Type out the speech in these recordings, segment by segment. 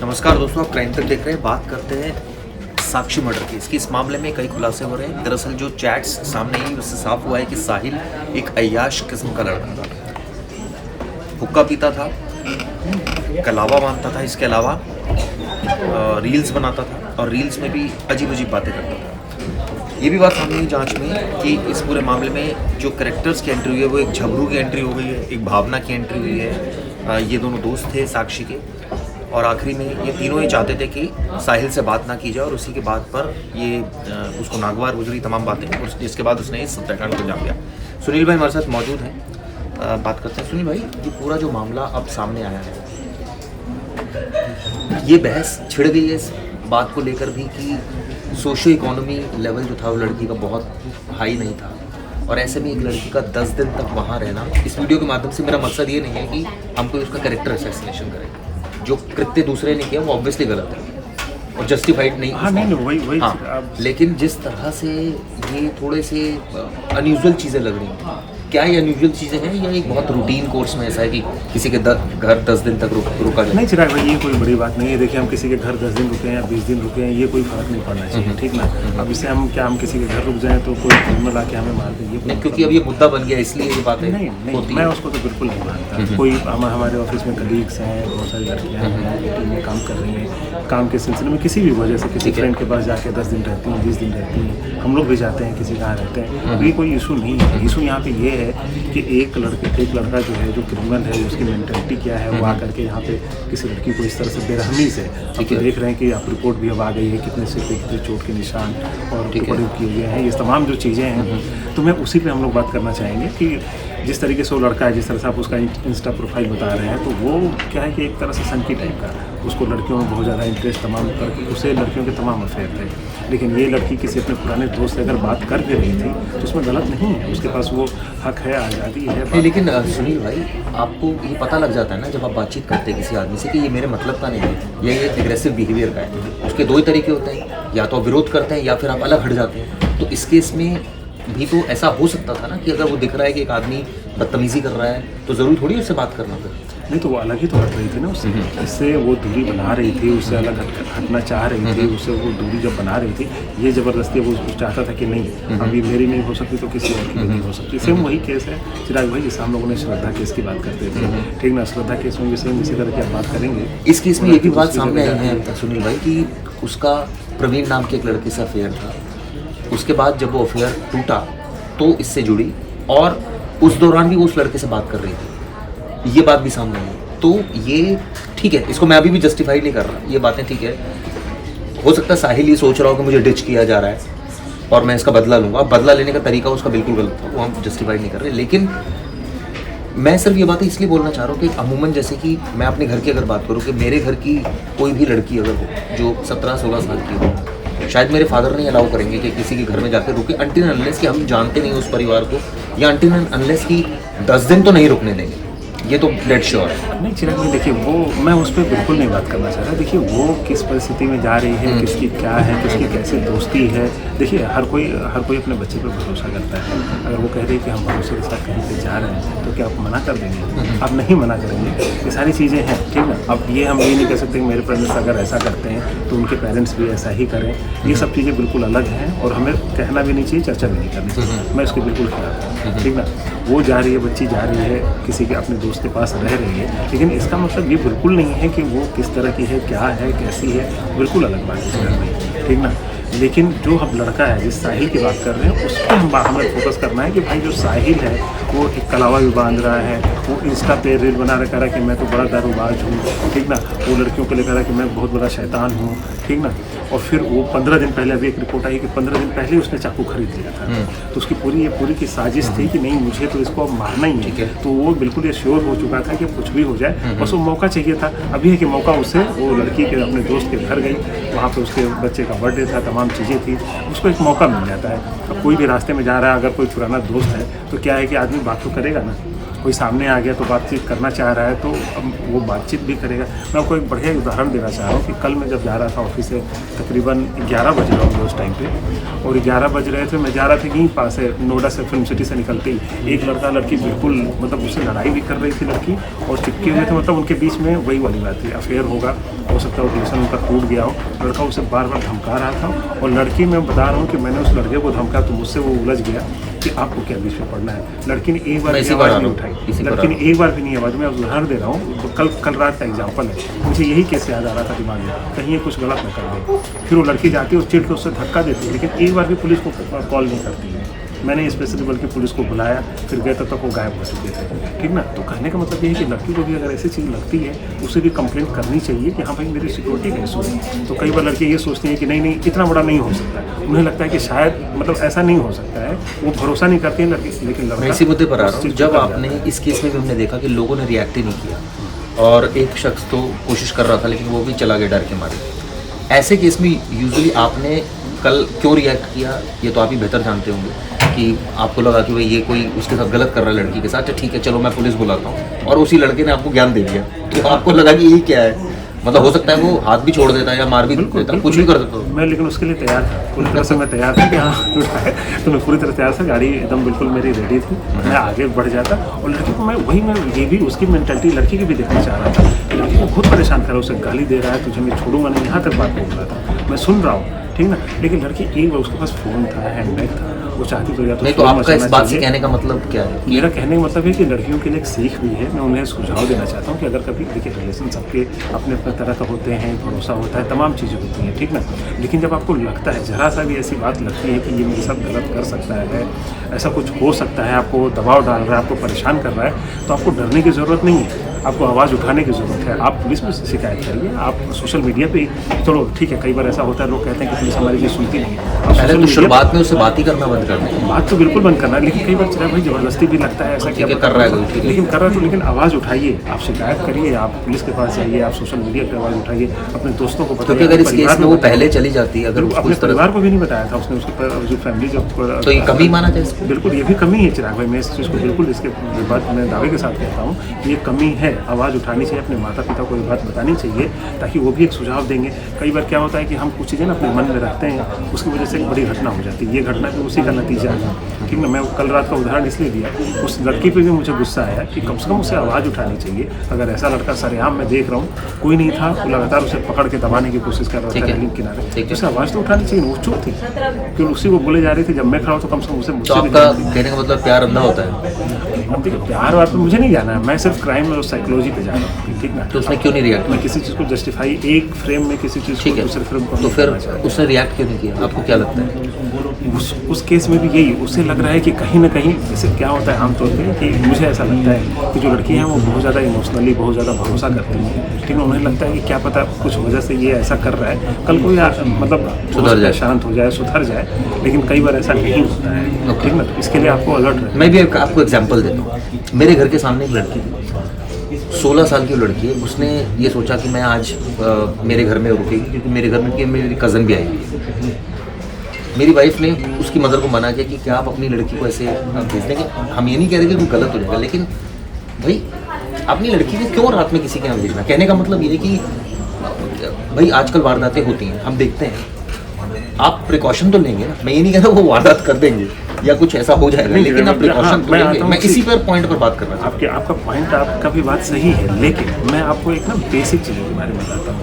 नमस्कार दोस्तों, आप क्राइम तक देख रहे हैं। बात करते हैं साक्षी मर्डर केस की। इस मामले में कई खुलासे हो रहे हैं। दरअसल जो चैट्स सामने आई उससे साफ हुआ है कि साहिल एक अय्याश किस्म का लड़का था। हुक्का पीता था, कलावा बांधता था, इसके अलावा रील्स बनाता था और रील्स में भी अजीब अजीब बातें करता था। ये भी बात सामने आई जांच में कि इस पूरे मामले में जो कैरेक्टर्स की एंट्री हुई है वो एक झबरू की एंट्री हो गई है, एक भावना की एंट्री हुई है। ये दोनों दोस्त थे साक्षी के और आखिरी में ये तीनों ही चाहते थे कि साहिल से बात ना की जाए और उसी के बाद पर ये उसको नागवार गुजरी तमाम बातें और जिसके बाद उसने इस हत्याकांड को अंजाम दिया। सुनील भाई हमारे साथ मौजूद हैं, बात करते हैं। सुनील भाई, ये पूरा जो मामला अब सामने आया है, ये बहस छिड़ गई है इस बात को लेकर भी कि सोशियो इकोनॉमी लेवल जो था वो लड़की का बहुत हाई नहीं था और ऐसे में एक लड़की का 10 दिन तक वहाँ रहना। इस वीडियो के माध्यम से मेरा मकसद ये नहीं है कि हम कोई उसका कैरेक्टर असैसिनेशन करें। जो कृत्य दूसरे ने किया वो ऑब्वियसली गलत है और जस्टिफाइड नहीं। हाँ, नहीं वही हाँ, लेकिन जिस तरह से ये थोड़े से अनयूजुअल चीज़ें लग रही हैं, क्या ये अनयूजुअल चीज़ें हैं या एक बहुत रूटीन कोर्स में ऐसा है कि किसी के घर 10 दिन तक रुका जाए? नहीं चिराग भाई, ये कोई बड़ी बात नहीं है। देखिए, हम किसी के घर 10 दिन रुके हैं या 20 दिन रुके हैं, ये कोई फर्क नहीं पड़ना चाहिए, ठीक ना। अब इससे हम किसी के घर रुक जाएं तो कोई क्रिमिनल आके हमें मार दे, ये क्योंकि अब ये मुद्दा बन गया इसलिए ये बातें नहीं, मैं उसको तो बिल्कुल नहीं मानता। कोई हमारे ऑफिस में कलीग्स हैं, बहुत सारी लड़कियाँ हैं, टीम में काम कर रही हैं, काम के सिलसिले में किसी भी वजह से किसी फ्रेंड के पास जाके 10 दिन रहती हैं, 20 दिन रहती हैं, हम लोग भी जाते हैं, किसी कहाँ रहते हैं, तो ये कोई इशू नहीं है। इशू यहाँ पे ये है कि एक लड़का जो है, जो क्रिमिनल है, उसकी मेंटालिटी क्या है, वो आकर के यहाँ पे किसी लड़की को इस तरह से बेरहमी से, अब तो देख रहे हैं कि आप रिपोर्ट भी अब आ गई है, कितने सिर पे कितने चोट के निशान और टुकड़े किए गए हैं, ये तमाम जो चीज़ें हैं। तो मैं उसी पे हम लोग बात करना चाहेंगे कि जिस तरीके से वो लड़का है, जिस तरह से आप उसका इंस्टा प्रोफाइल बता रहे हैं, तो वो क्या है कि एक तरह से सनकी टाइप का, उसको लड़कियों में बहुत ज़्यादा इंटरेस्ट, तमाम करके उसे लड़कियों के तमाम अफेयर थे। लेकिन ये लड़की किसी अपने पुराने दोस्त से अगर बात कर भी रही थी तो उसमें गलत नहीं है, उसके पास वो हक है, आज़ादी है। लेकिन सुनील भाई, आपको ये पता लग जाता है ना जब आप बातचीत करते हैं किसी आदमी से कि ये मेरे मतलब का नहीं है, ये एग्रेसिव बिहेवियर का है। उसके दो ही तरीके होते हैं, या तो आप विरोध करते हैं या फिर आप अलग हट जाते हैं। तो इस केस में भी तो ऐसा हो सकता था ना कि अगर वो दिख रहा है कि एक आदमी बदतमीजी कर रहा है तो ज़रूर थोड़ी उससे बात करना था। नहीं, तो वो अलग ही तो हट रही थी ना उससे, इससे वो दूरी बना रही थी, उससे अलग हटना चाह रही थी, उससे वो दूरी जब बना रही थी, ये ज़बरदस्ती वो चाहता था कि नहीं, अभी मेरी नहीं हो सकती तो किसी और की भी नहीं हो सकती। सेम वही केस है चिराग भाई, जैसे हम लोगों ने श्रद्धा केस की बात करते थे, ठीक ना। श्रद्धा केस में भी सेम इसी तरह की आप बात करेंगे। इस केस में ये भी बात सामने आई है सुनील भाई कि उसका प्रवीण नाम के एक लड़के से अफेयर था। उसके बाद जब वो अफेयर टूटा तो इससे जुड़ी और उस दौरान भी वो उस लड़के से बात कर रही थी, ये बात भी सामने आई। तो ये ठीक है, इसको मैं अभी भी जस्टिफाई नहीं कर रहा, ये बातें ठीक है। हो सकता है साहिल ये सोच रहा हो कि मुझे डिच किया जा रहा है और मैं इसका बदला लूँगा। बदला लेने का तरीका उसका बिल्कुल गलत था, वो हम जस्टिफाई नहीं कर रहे। लेकिन मैं सिर्फ ये बातें इसलिए बोलना चाह रहा हूँ कि अमूमन जैसे कि मैं अपने घर की अगर बात करूँ कि मेरे घर की कोई भी लड़की अगर हो जो 17-16 साल की हो, शायद मेरे फादर नहीं अलाउ करेंगे कि किसी के घर में जाकर रुके अनटिल अनलेस कि हम जानते नहीं उस परिवार को, या अनटिल अनलेस कि 10 दिन तो नहीं रुकने देंगे। ये तो डेड श्योर है। नहीं चिराग भाई, देखिए वो मैं उस पर बिल्कुल नहीं बात करना चाह रहा। देखिए वो किस परिस्थिति में जा रही है, किसकी क्या है, किसकी कैसे दोस्ती है। देखिए हर कोई अपने बच्चे पर भरोसा करता है। अगर वो कह रही है कि हम भरोसे के साथ कहीं पे जा रहे हैं तो क्या आप मना कर देंगे? आप नहीं मना करेंगे। ये सारी चीज़ें हैं, ठीक ना। अब ये हम ये नहीं कह सकते कि मेरे पेरेंट्स अगर ऐसा करते हैं तो उनके पेरेंट्स भी ऐसा ही करें। ये सब चीज़ें बिल्कुल अलग हैं और हमें कहना भी नहीं चाहिए, चर्चा भी नहीं करनी चाहिए। मैं उसके बिल्कुल खिलाफ हूँ, ठीक ना। वो जा रही है, बच्ची जा रही है, किसी के अपने दोस्त के पास रह रही है, लेकिन इसका मतलब ये बिल्कुल नहीं है कि वो किस तरह की है, क्या है, कैसी है, बिल्कुल अलग बात है, ठीक ना। लेकिन जो हम लड़का है, जिस साहिल की बात कर रहे हैं, उस पर हमें फोकस करना है कि भाई जो साहिल है वो एक कलावा भी बांध रहा है, वो इंस्टा पे रील बना रहा है कि मैं तो बड़ा दारूबाज हूँ, ठीक ना। वो लड़कियों को लेकर कि मैं बहुत बड़ा शैतान हूँ, ठीक ना। और फिर वो 15 दिन पहले, अभी एक रिपोर्ट आई कि 15 दिन पहले उसने चाकू खरीद लिया था। तो उसकी पूरी की साजिश थी कि नहीं, मुझे तो इसको मारना ही है। तो वो बिल्कुल ये श्योर हो चुका था कि कुछ भी हो जाए, बस वो मौका चाहिए था। अभी है कि मौका उसे, वो लड़की के अपने दोस्त के घर गई, वहाँ पे उसके बच्चे का बर्थडे था, तमाम चीज़ें थी, उसको एक मौका मिल जाता है। अब कोई भी रास्ते में जा रहा है, अगर कोई पुराना दोस्त है तो क्या है कि आदमी बात तो करेगा ना। कोई सामने आ गया तो बातचीत करना चाह रहा है तो अब वो बातचीत भी करेगा। मैं आपको एक बढ़िया उदाहरण देना चाह रहा हूँ कि कल मैं जब जा रहा था ऑफिस से, तकरीबन 11 बज रहा होंगे उस टाइम पे, और 11 बज रहे थे, मैं जा रहा था यहीं पास है नोएडा से, फिल्म सिटी से निकलते ही एक लड़का लड़की बिल्कुल मतलब उससे लड़ाई भी कर रही थी लड़की, और चिपके हुए थे, मतलब उनके बीच में वही वाली बात थी, अफेयर होगा, हो सकता है रिलेशन उनका टूट गया हो। लड़का उसे बार बार धमका रहा था, और लड़की मैं बता रहा हूँ कि मैंने उस लड़के को धमका तो मुझसे वो उलझ गया कि आपको क्या बीच में पढ़ना है। लड़की ने एक बार भी आवाज़ नहीं उठाई, लड़की ने एक बार भी नहीं आवाज़। मैं उदाहरण दे रहा हूँ, तो कल रात का एग्जाम्पल है, मुझे यही केस याद आ रहा था दिमाग में, कहीं ये कुछ गलत न कर दे। फिर वो लड़की जाती है और चिढ़ के उससे धक्का देती है, लेकिन एक बार भी पुलिस को कॉल नहीं करती है। मैंने स्पेशली बल्कि पुलिस को बुलाया, फिर गए तब तक वो गायब हो चुके थे, ठीक ना। तो कहने का मतलब ये है कि लड़की को भी अगर ऐसी चीज़ लगती है उसे भी कंप्लेंट करनी चाहिए कि हाँ भाई मेरी सिक्योरिटी का इशू है। तो कई बार लड़के ये सोचते हैं कि नहीं इतना बड़ा नहीं हो सकता है, उन्हें लगता है कि शायद मतलब ऐसा नहीं हो सकता है, वो भरोसा नहीं करते हैं लड़की। लेकिन मैं इसी मुद्दे पर आ रहा हूँ, जब आपने इस केस में भी हमने देखा कि लोगों ने रिएक्ट ही नहीं किया और एक शख्स तो कोशिश कर रहा था लेकिन वो भी चला गया डर के मारे। ऐसे केस में यूजुअली आपने कल क्यों रिएक्ट किया, ये तो आप ही बेहतर जानते होंगे कि आपको लगा कि भाई ये कोई उसके साथ गलत कर रहा है लड़की के साथ, तो ठीक है चलो मैं पुलिस बुलाता हूँ, और उसी लड़के ने आपको ज्ञान दे दिया, तो आपको लगा कि ये क्या है, मतलब हो सकता है वो हाथ भी छोड़ देता है या मार भी देता, कुछ भी कर देता हूँ। मैं लेकिन उसके लिए तैयार था, पूरी तरह से मैं तैयार था कि हाँ तो मैं पूरी तरह तैयार था, गाड़ी एकदम बिल्कुल मेरी रेडी थी, मैं आगे बढ़ जाता। और लड़की को मैं ये भी उसकी मेंटालिटी लड़की की भी देखना चाह रहा था। लड़की को बहुत परेशान कर रहा, उसे गाली दे रहा है, तुझे मैं छोड़ूंगा नहीं, यहाँ तक बात बोल रहा था, मैं सुन रहा हूँ, ठीक ना। लेकिन लड़की एक बार उसके पास फ़ोन था, हैंडबैग था, वो चाहती तो या तो नहीं, तो आपका इस बात से कहने का मतलब क्या है? मेरा कहने का मतलब है कि लड़कियों के लिए एक सीख भी है। मैं उन्हें सुझाव देना चाहता हूँ कि अगर कभी देखिए रिलेशन सबके अपने अपने तरह का होते हैं, भरोसा होता है, तमाम चीज़ें होती हैं, ठीक ना। लेकिन जब आपको लगता है ज़रा सा भी ऐसी बात लगती है कि ये मेरे साथ गलत कर सकता है, ऐसा कुछ हो सकता है, आपको दबाव डाल रहा है, आपको परेशान कर रहा है, तो आपको डरने की ज़रूरत नहीं है, आपको आवाज़ उठाने की ज़रूरत है। आप पुलिस में शिकायत करिए, आप सोशल मीडिया पे, चलो ठीक है, कई बार ऐसा होता है लोग कहते हैं कि पुलिस हमारी चीज़ सुनती नहीं है, पहले तो शुरुआत में उससे बात ही करना बंद करना है। बात तो बिल्कुल बंद करना है, लेकिन कई बार चला भाई ज़बरदस्ती भी लगता है, ऐसा क्या कर रहा है कोई, लेकिन कर रहा है तो लेकिन आवाज़ उठाइए, आप शिकायत करिए, आप पुलिस के पास जाइए, आप सोशल मीडिया पर आवाज़ उठाइए, अपने दोस्तों को बताइए। अगर इस केस में वो पहले चली जाती है, अगर अपने परिवार को भी नहीं बताया था उसने, उसके जो फैमिली तो ये कमी माना जाए इसको? बिल्कुल ये भी कमी है चिराग भाई, मैं इस चीज़ को बिल्कुल इसके बात मैं दावे के साथ कहता हूँ, ये कमी है। आवाज़ उठानी चाहिए, अपने माता पिता को ये बात बतानी चाहिए ताकि वो भी एक सुझाव देंगे। कई बार क्या होता है कि हम कुछ चीज़ें ना अपने मन में रखते हैं, उसकी वजह से एक बड़ी घटना हो जाती है। ये घटना भी उसी का नतीजा है, ठीक ना। मैं कल रात का उदाहरण इसलिए दिया, उस लड़की पे भी मुझे गुस्सा आया कि कम से कम उसे आवाज़ उठानी चाहिए। अगर ऐसा लड़का सरेआम मैं देख रहा हूँ, कोई नहीं था, वो लगातार उसे पकड़ के दबाने की कोशिश कर रहा था रेलिंग किनारे, उसे आवाज़ तो उठानी चाहिए, वो चुप थी क्यों उसी को बोले जा रही थी। जब मैं खड़ा हूँ तो कम से कम उसे मुझसे। आपका कहने का मतलब प्यार अंधा होता है? देखिए प्यार वार तो मुझे नहीं जाना है, मैं सिर्फ क्राइम और साइकोलॉजी पे जा रहा हूँ, ठीक ना। तो उसने क्यों नहीं रिएक्ट? मैं किसी चीज़ को जस्टिफाई एक फ्रेम में किसी चीज़ को दूसरे फ्रेम को, तो फिर उसने रिएक्ट क्यों नहीं किया, आपको क्या लगता है? उस केस में भी यही, उसे लग रहा है कि कहीं ना कहीं जैसे क्या होता है आमतौर पे कि मुझे ऐसा लगता है कि जो लड़की हैं वो बहुत ज़्यादा इमोशनली बहुत ज़्यादा भरोसा करती हैं, ठीक है। उन्हें लगता है कि क्या पता कुछ वजह से ये ऐसा कर रहा है, कल को या मतलब सुधर जाए, शांत हो जाए, सुधर जाए, लेकिन कई बार ऐसा नहीं होता है, ठीक ना। इसके लिए आपको अलर्ट रहना। मैं भी आपको एग्जाम्पल देता हूँ। मेरे घर के सामने एक लड़की थी, 16 साल की लड़की है। उसने ये सोचा कि मैं आज मेरे घर में रुकेगी क्योंकि मेरे घर में मेरी कज़न भी आएगी। मेरी वाइफ ने उसकी मदर को मना किया कि क्या आप अपनी लड़की को ऐसे भेज देंगे। हम ये नहीं कह रहे कि वो गलत हो जाएगा, लेकिन भाई अपनी लड़की को क्यों रात में किसी के यहाँ भेजना? कहने का मतलब ये है कि भाई आजकल वारदातें होती हैं, हम देखते हैं, आप प्रिकॉशन तो लेंगे ना। मैं ये नहीं कह रहा वो वारदात कर देंगे या कुछ ऐसा हो जाएगा, लेकिन आप प्रिकॉशन तो लेंगे। मैं इसी पर पॉइंट पर बात कर रहा हूँ। आपका पॉइंट, आपका भी बात सही है, लेकिन मैं आपको एक ना बेसिक चीज़ों के बारे में बताता हूँ।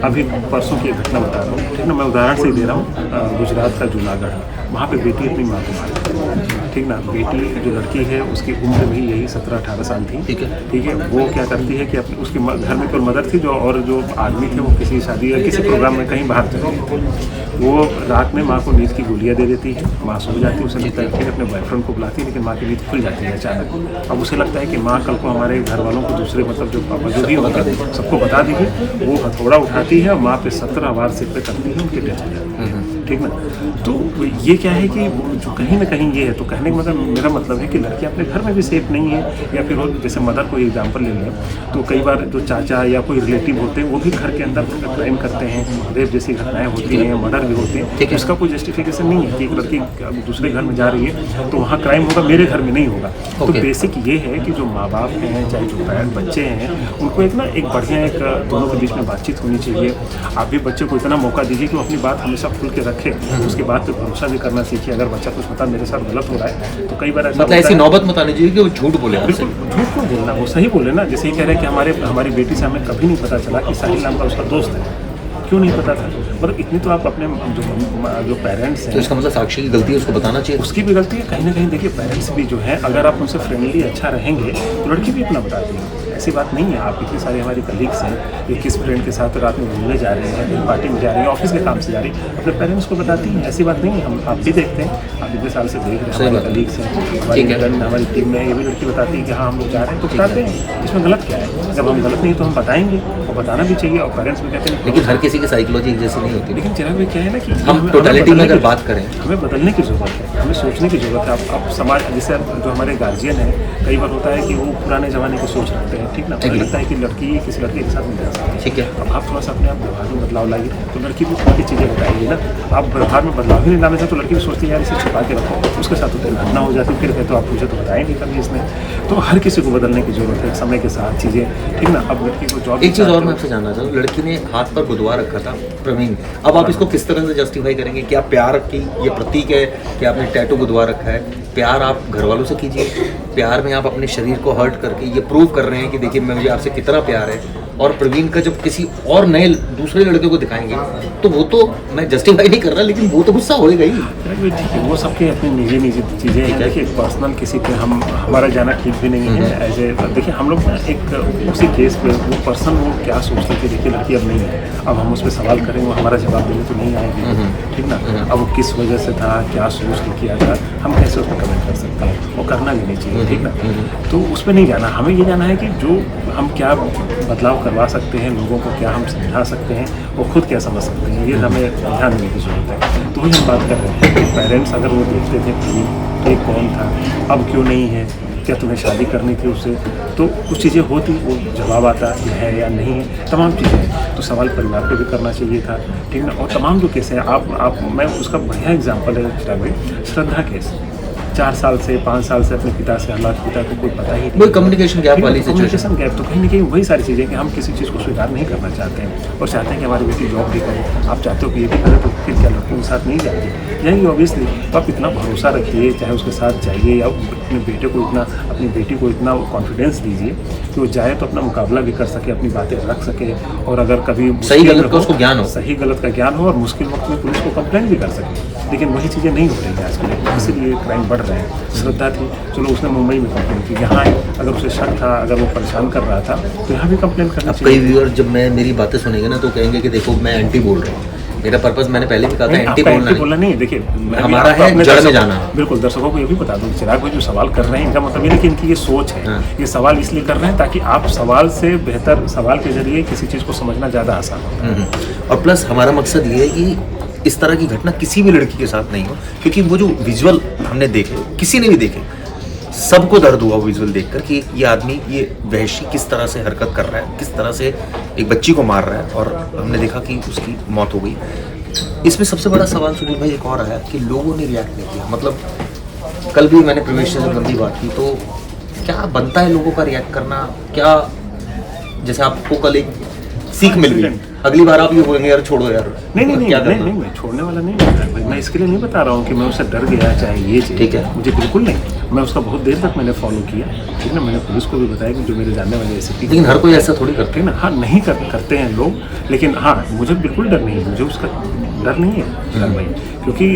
अभी परसों की एक घटना बता रहा हूँ, ठीक ना। मैं उदाहरण से ही दे रहा हूँ, गुजरात का जूनागढ़, वहाँ पे बेटी अपनी माँ को मारती, ठीक ना। बेटी जो लड़की है उसकी उम्र भी यही 17-18 साल थी, ठीक है। वो क्या करती है कि अपनी उसके घर में कोई मदर थी जो, और जो आदमी थे वो किसी शादी या किसी प्रोग्राम में कहीं बाहर चले गए थे। वो रात में माँ को नींद की गोलियाँ दे देती है, माँ सो जाती है, उसे लगता है कि अपने बॉयफ्रेंड को बुलाती है, लेकिन माँ की नींद खुल जाती है अचानक। अब उसे लगता है कि माँ कल को हमारे घर वालों को दूसरे मतलब जो पापा जो भी होगा सबको बता देगी। वो हथौड़ा उठाती है और माँ पे 17 वार सिर पे करती है, उनकी डेथ हो जाती है। ठीक ना। तो ये क्या है कि जो कहीं ना कहीं ये है, तो कहने का मतलब मेरा मतलब है कि लड़की अपने घर में भी सेफ नहीं है, या फिर वो जैसे मदर को एग्जांपल ले लें तो कई बार जो चाचा या कोई रिलेटिव होते हैं वो भी घर के अंदर क्राइम करते हैं, रेप जैसी घटनाएं होती हैं, मर्डर भी होते हैं। इसका कोई जस्टिफिकेशन नहीं है कि एक लड़की दूसरे घर में जा रही है तो वहाँ क्राइम होगा, मेरे घर में नहीं होगा। तो बेसिक ये है कि जो माँ बाप हैं, चाहे जो पेरेंट बच्चे हैं, उनको एक बढ़िया एक दोनों के बीच में बातचीत होनी चाहिए। आप भी बच्चे को इतना मौका दीजिए कि वो अपनी बात हमेशा खुल के रखे, उसके बाद पे भरोसा भी करना सीखिए। अगर बच्चा कुछ पता मेरे साथ गलत हो रहा है तो कई बार ऐसा मतलब ऐसी नौबत मत आनी चाहिए कि वो झूठ बोले। बिल्कुल झूठ क्यों बोलना, वो सही बोले ना। जैसे ये कह रहे हैं कि हमारी बेटी से हमें कभी नहीं पता चला कि साहिल नाम का उसका दोस्त है, क्यों नहीं पता था? मतलब इतनी तो आप अपने जो पेरेंट्स हैं, तो इसका मतलब साक्षी की गलती है, उसको बताना चाहिए। उसकी भी गलती है कहीं ना कहीं। देखिए पेरेंट्स भी जो है, अगर आप उनसे फ्रेंडली अच्छा रहेंगे तो लड़की भी अपना बताती है। ऐसी बात नहीं है। आप इतने सारे हमारे कलीग्स हैं, ये किस फ्रेंड के साथ रात में घूमने जा रहे हैं, कहीं पार्टी में जा रहे हैं, ऑफिस के काम से जा रही है, अपने पेरेंट्स को बताती हैं। ऐसी बात नहीं है। हम आप भी देखते हैं, आप इतने साल से देख रहे हैं, हमारे कलीग्स हैं, हमारी टीम में ये भी लड़की बताती है कि हाँ हम लोग जा रहे हैं, तो बताते हैं। इसमें गलत क्या है? जब हम गलत नहीं तो हम बताएंगे, और बताना भी चाहिए। और पेरेंट्स भी कहते हैं, लेकिन हर किसी की साइकोलॉजी एक जैसी नहीं होती। लेकिन चिराग भाई क्या है ना कि हम टोटलिटी में अगर बात करें, हमें बदलने की ज़रूरत है, हमें सोचने की ज़रूरत है। अब समाज जैसे जो हमारे गार्जियन हैं, कई बार होता है कि वो पुराने ज़माने की सोच रखते हैं, ठीक ना। उन्हें लगता है कि लड़की किसी लड़के के साथ नहीं जा सकती, ठीक है। अब आप थोड़ा सा अपने आप व्यवहार में बदलाव लाइए तो लड़की भी थोड़ी चीज़ें बताएगी ना। आप व्यवहार में बदलाव ही नहीं लाने से तो लड़की भी सोचती है यार इसे छुपा के रखो, उसके साथ तो तेरी घटना हो जाती, फिर तो आप मुझे तो बताया नहीं कभी इसने। तो हर किसी को बदलने की ज़रूरत है समय के साथ चीज़ें, ठीक ना। अब लड़की को जॉब, एक चीज़ और मैं आपसे जानना चाहूँ, लड़की ने हाथ पर गुदवा रखा था प्रवीण, अब आप इसको किस तरह से जस्टिफाई करेंगे? क्या प्यार की ये प्रतीक है कि आपने टैटू गुदवा रखा है? प्यार आप घर वालों से कीजिए, प्यार में आप अपने शरीर को हर्ट करके ये प्रूव कर रहे हैं कि देखिए मुझे आपसे कितना प्यार है। और प्रवीण का जब किसी और नए दूसरे लड़के को दिखाएंगे तो वो तो, मैं जस्टिफाई नहीं कर रहा, लेकिन वो तो गुस्सा होएगा ही। ठीक है, वो सबके अपनी निजी चीज़ें हैं। देखिए पर्सनल किसी पे हमारा जाना ठीक भी नहीं है। ऐसे देखिए हम लोग एक उसी केस पे वो पर्सन वो क्या सोचते थे, देखिए लड़की अब नहीं है, अब हम उस पर सवाल करेंगे, वो हमारा जवाब देने तो नहीं आएंगे, ठीक ना। अब वो किस वजह से था, क्या सोच के किया था, हम कैसे उस पर कमेंट कर सकते हैं? वो करना भी नहीं चाहिए, ठीक ना। तो उस पर नहीं जाना, हमें ये जाना है कि जो हम क्या बदलाव करवा सकते हैं, लोगों को क्या हम समझा सकते हैं, वो खुद क्या समझ सकते हैं, ये हमें ध्यान देने की ज़रूरत है। तो वही हम बात कर रहे हैं। पेरेंट्स अगर वो देखते थे कि ये कौन था, अब क्यों नहीं है, क्या तुम्हें शादी करनी थी उससे, तो कुछ चीज़ें होती, वो जवाब आता है या नहीं है, तमाम चीज़ें। तो सवाल परिवार को भी करना चाहिए था, ठीक ना। और तमाम जो केस हैं, आप मैं उसका बढ़िया एग्जाम्पल है चिराग भाई, श्रद्धा केस 4 साल से 5 साल से अपने पिता से, हालात पिता को कोई पता ही नहीं, वही कम्युनिकेशन गैप वाली कम्युनिकेशन गैप। तो कहीं ना कहीं वही सारी चीज़ें कि हम किसी चीज़ को स्वीकार नहीं करना चाहते हैं और चाहते हैं कि हमारी बेटी जॉब भी करे। आप चाहते हो कि ये भी करे, तो फिर क्या लड़कों के साथ नहीं जाएगी? यही ऑब्वियसली। तो आप इतना भरोसा रखिए, चाहे उसके साथ जाइए या अपने बेटे को इतना, अपनी बेटी को इतना कॉन्फिडेंस दीजिए कि वो जाए तो अपना मुकाबला भी कर सके, अपनी बातें रख सके। और अगर कभी सही गलत का उसको ज्ञान हो, सही गलत का ज्ञान हो, और मुश्किल वक्त में पुलिस को कंप्लेंट भी कर सके। लेकिन वही चीज़ें नहीं हो रही है आज के लिए, इसीलिए क्राइम बढ़ रहे हैं। श्रद्धा थी, चलो उसने मुंबई में कंप्लेन की, यहाँ अगर उसे शक था, अगर वो परेशान कर रहा था तो यहाँ भी कंप्लेन करना चाहिए। कई व्यूअर जब मैं मेरी बातें सुनेंगे ना तो कहेंगे कि देखो मैं एंटी बोल रहा हूँ। मेरा पर्पस मैंने पहले भी कहा था, एंटी बोलना नहीं है। देखिए हमारा है जड़ में जाना। बिल्कुल, दर्शकों को ये भी बता दूं, चिराग भाई जो सवाल कर रहे हैं इनका मतलब ये नहीं कि इनकी ये सोच है। ये सवाल इसलिए कर रहे हैं ताकि आप सवाल से बेहतर, सवाल के जरिए किसी चीज़ को समझना ज़्यादा आसान होता है। और प्लस हमारा मकसद ये है कि इस तरह की घटना किसी भी लड़की के साथ नहीं हो, क्योंकि वो जो विजुअल हमने देखे, किसी ने भी देखे, सबको दर्द हुआ विजुअल देखकर कि ये आदमी, ये वहशी किस तरह से हरकत कर रहा है, किस तरह से एक बच्ची को मार रहा है, और हमने देखा कि उसकी मौत हो गई। इसमें सबसे बड़ा सवाल सुनील भाई एक और आया कि लोगों ने रिएक्ट नहीं किया। मतलब कल भी मैंने प्रवेश से संबंधी बात की, तो क्या बनता है लोगों का रिएक्ट करना? क्या जैसे आपको कल एक सीख मिल गई, अगली बार आप ये बोलेंगे यार छोड़ो यार? नहीं, मैं छोड़ने वाला नहीं बता भाई। मैं इसके लिए नहीं बता रहा हूँ कि मैं उससे डर गया, चाहे ये चीज़, ठीक है, मुझे बिल्कुल नहीं। मैं उसका बहुत देर तक मैंने फॉलो किया, ठीक ना। मैंने पुलिस को भी बताया कि जो मेरे जानने वाले ऐसे, लेकिन हर कोई ऐसा थोड़ी करते हैं ना। हाँ, नहीं करते हैं लोग, लेकिन हाँ मुझे बिल्कुल डर नहीं है, मुझे उसका डर नहीं है चिराग भाई। क्योंकि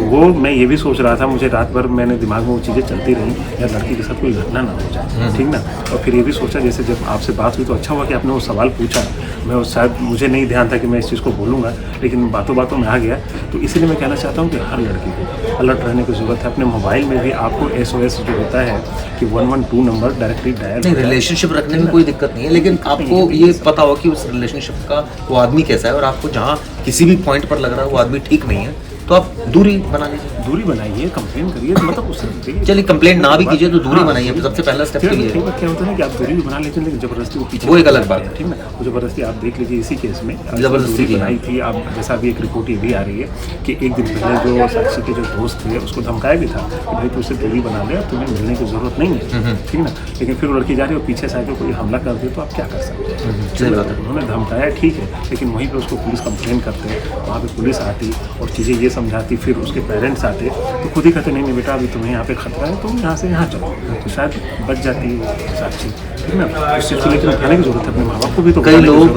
वो, मैं ये भी सोच रहा था, मुझे रात भर मैंने दिमाग में वो चीज़ें चलती रही, या लड़की के साथ कोई घटना ना हो जाए, ठीक ना। और फिर ये भी सोचा, जैसे जब आपसे बात हुई तो अच्छा हुआ कि आपने वो सवाल पूछा, मैं शायद मुझे नहीं ध्यान था कि मैं इस चीज़ को बोलूँगा, लेकिन बातों बातों में आ गया। तो इसीलिए मैं कहना चाहता हूँ कि हर लड़की को अलर्ट रहने की ज़रूरत है। अपने मोबाइल में भी आपको SOS जो होता है कि 112 नंबर डायरेक्टली डायल। नहीं, रिलेशनशिप रखने में कोई दिक्कत नहीं है, लेकिन आपको ये पता हो कि उस रिलेशनशिप का वो आदमी कैसा है, और आपको जहाँ किसी भी पॉइंट पर लग रहा है वो आदमी ठीक नहीं है, तो आप दूरी बना लीजिए। दूरी बनाइए, कंप्लेन करिए, तो मतलब उससे चलिए कंप्लेंट ना भी कीजिए तो दूरी बनाइए, सबसे पहला स्टेप तो ये है। क्या होता है ना कि आप दूरी भी बना लेते हैं, लेकिन जबरदस्ती वो पीछे, वो एक अलग बात है, ठीक ना। वो जबरदस्ती आप देख लीजिए इसी केस में जबरदस्ती की बनाई थी। आप जैसा अभी एक रिपोर्ट ये भी आ रही है कि एक दिन पहले जो साक्षी के जो दोस्त थे उसको धमकाया भी था कि भाई तू उससे दूरी बना ले, तुम्हें मिलने की जरूरत नहीं है, ठीक ना। लेकिन फिर वो लड़की जा रही है और पीछे से आके कोई हमला कर दे तो आप क्या कर सकते हैं। उन्होंने धमकाया ठीक है, लेकिन वहीं पर उसको पुलिस कंप्लेन करते, वहाँ पर पुलिस आती और चीज़ें ये समझाती, फिर उसके पेरेंट्स आते तो खुद ही कहते नहीं बेटा अभी तुम्हें यहाँ पे खतरा है, तुम यहाँ से यहाँ चलो, तो शायद बच जाती है वो साक्षी, ठीक ना। उस चीज़ को लेकर उठाने की जरूरत है, अपने माँ बाप को भी। तो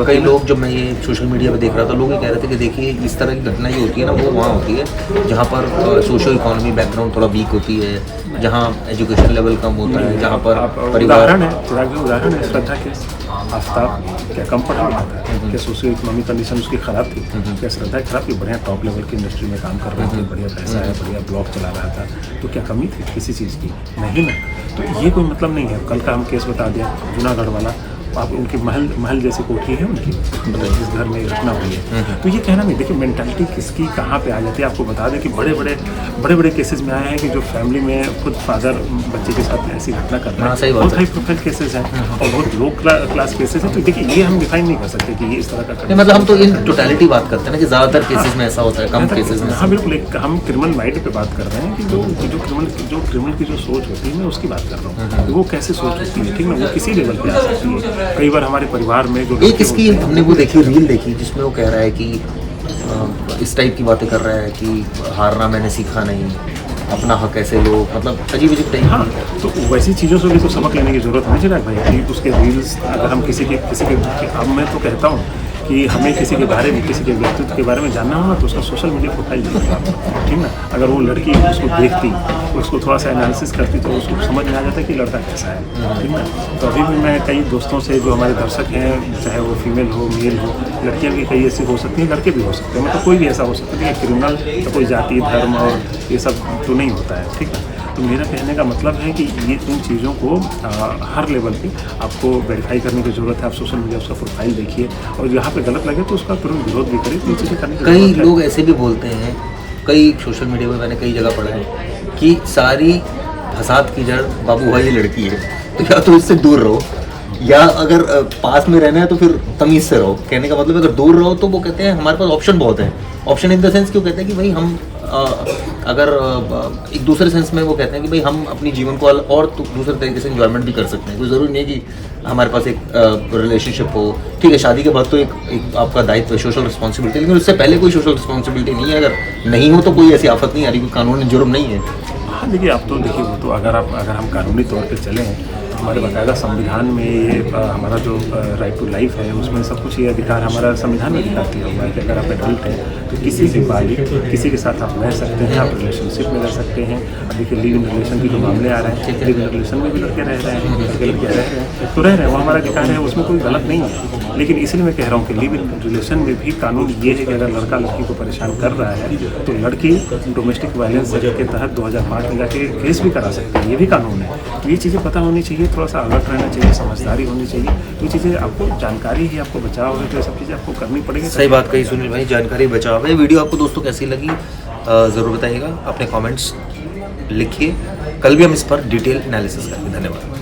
कई लोग जब मैं ये सोशल मीडिया पे देख रहा था, लोग ये कह रहे थे कि देखिए इस तरह की घटना जो होती है ना वो वहाँ होती है जहाँ पर सोशो इकोनॉमी बैकग्राउंड थोड़ा वीक होती है, जहाँ एजुकेशन लेवल कम होता है, जहाँ पर परिवार उदाहरण है श्रद्धा केस। आफ्ताब क्या कम पढ़ा हुआ था, क्या सोशियो इकोनॉमिक कंडीशन उसकी ख़राब थी, क्या श्रद्धा खराब थी, बढ़िया टॉप लेवल की इंडस्ट्री में काम कर रहे थे, बढ़िया पैसा है, बढ़िया ब्लॉग चला रहा था, तो क्या कमी थी किसी चीज़ की? नहीं ना। तो ये कोई मतलब नहीं है। कल का हम केस बता दिया जूनागढ़ वाला, आप उनकी महल जैसी कोठी है उनकी, मतलब जिस घर में घटना हुई है। तो ये कहना नहीं, देखिए मेंटालिटी किसकी कहाँ पे आ जाती है। आपको बता दें कि बड़े बड़े केसेस में आए हैं कि जो फैमिली में खुद फादर बच्चे के साथ ऐसी घटना कर रहे हैं, बहुत हाई प्रोफाइल केसेस हैं और बहुत लो क्लास केसेस हैं। तो देखिए ये हम डिफाइन नहीं कर सकते कि ये इस तरह का करना, मतलब हम तो इन टोटलिटी बात करते हैं ना कि ज़्यादातर केसेस में ऐसा होता है, कम केसेस में। हाँ बिल्कुल, हम क्रिमिनल माइंड पे बात कर रहे हैं कि जो क्रिमिनल की जो सोच होती है, मैं उसकी बात कर रहा हूँ। वो कैसे सोच होती है, ठीक ना, वो किसी लेवल पे आ सकती है। कई बार हमारे परिवार में जो एक इसकी हमने वो देखी रील देखी जिसमें वो कह रहा है कि इस टाइप की बातें कर रहा है कि हारना मैंने सीखा नहीं, अपना हक ऐसे लोग, मतलब अजीब टाइप। हाँ, तो वैसी चीज़ों से भी तो सबक लेने की जरूरत है चिराग भाई कि उसके रील्स अगर हम किसी के अब मैं तो कहता हूँ कि हमें किसी के बारे में, किसी के व्यक्तित्व के बारे में जानना होगा तो उसका सोशल मीडिया प्रोफाइल देखिए आप, ठीक ना। अगर वो लड़की उसको देखती, उसको थोड़ा सा एनालिसिस करती तो उसको समझ में आ जाता कि लड़का कैसा है, ठीक ना। तो अभी भी मैं कई दोस्तों से जो हमारे दर्शक हैं, चाहे वो फीमेल हो मेल हो, लड़कियाँ भी कई ऐसी हो सकती हैं, लड़के भी हो सकते हैं, मतलब कोई भी ऐसा हो सकता है कि क्रिमिनल तो कोई जाति धर्म और ये सब तो नहीं होता है, ठीक है। तो मेरा कहने का मतलब है कि ये इन चीज़ों को हर लेवल पे आपको वेरीफाई करने की ज़रूरत है। आप सोशल मीडिया उसका प्रोफाइल देखिए और यहाँ पे गलत लगे तो उसका तुरंत विरोध भी करिए। तो ये चीज़ें करने की कई लोग ऐसे भी बोलते हैं, कई सोशल मीडिया में मैंने कई जगह पढ़ा है कि सारी फसाद की जड़ बाबू भाई लड़की है, तो या तो इससे दूर रहो, या अगर पास में रहना है तो फिर तमीज़ से रहो। कहने का मतलब अगर दूर रहो तो वो कहते हैं हमारे पास ऑप्शन बहुत है। ऑप्शन इन द सेंस क्यों कहते हैं कि भाई हम अगर एक दूसरे सेंस में वो कहते हैं कि भाई हम अपनी जीवन को और दूसरे तरीके से एंजॉयमेंट भी कर सकते हैं। कोई ज़रूरी नहीं है कि हमारे पास एक रिलेशनशिप हो, ठीक है, शादी के बाद तो एक आपका दायित्व है, सोशल रिस्पॉन्सिबिलिटी, लेकिन उससे पहले कोई सोशल रिस्पॉन्सिबिलिटी नहीं है। अगर नहीं हो तो कोई ऐसी आफत नहीं आ रही, कोई कानूनी जुर्म नहीं है। हाँ देखिए, आप तो देखिए वो तो अगर हम कानूनी तौर पे चलें, हमारे बाकायदा संविधान में ये हमारा जो राइट टू लाइफ है उसमें सब कुछ ये अधिकार हमारा संविधान में अधिकार दिया हुआ है कि अगर आप एडल्ट हैं तो किसी भी बालिग किसी के साथ आप रह सकते हैं, आप रिलेशनशिप में रह सकते हैं। अब देखिए लिव इन रिलेशन की जो मामले आ रहे हैं, लिव इन रिलेशन में भी लड़के रह रहे हैं, लड़कियाँ रह रहे हैं, तो रह रहे हैं, वो हमारा अधिकार है, उसमें कोई गलत नहीं है। लेकिन इसलिए मैं कह रहा हूँ कि लिव इन रिलेशन में भी कानून ये है कि अगर लड़का लड़की को परेशान कर रहा है तो लड़की डोमेस्टिक वायलेंस के तहत 2005 में जाके केस भी करा सकती है, ये भी कानून है। तो ये चीज़ें पता होनी चाहिए, थोड़ा सा अलर्ट रहना चाहिए, समझदारी होनी चाहिए। तो ये चीज़ें आपको जानकारी ही आपको बचाव है, तो ये सब चीज़ें आपको करनी पड़ेगी। सही बात कही सुनील भाई, जानकारी बचाव है। वीडियो आपको दोस्तों कैसी लगी ज़रूर बताइएगा, अपने कमेंट्स लिखिए, कल भी हम इस पर डिटेल एनालिसिस करेंगे। धन्यवाद।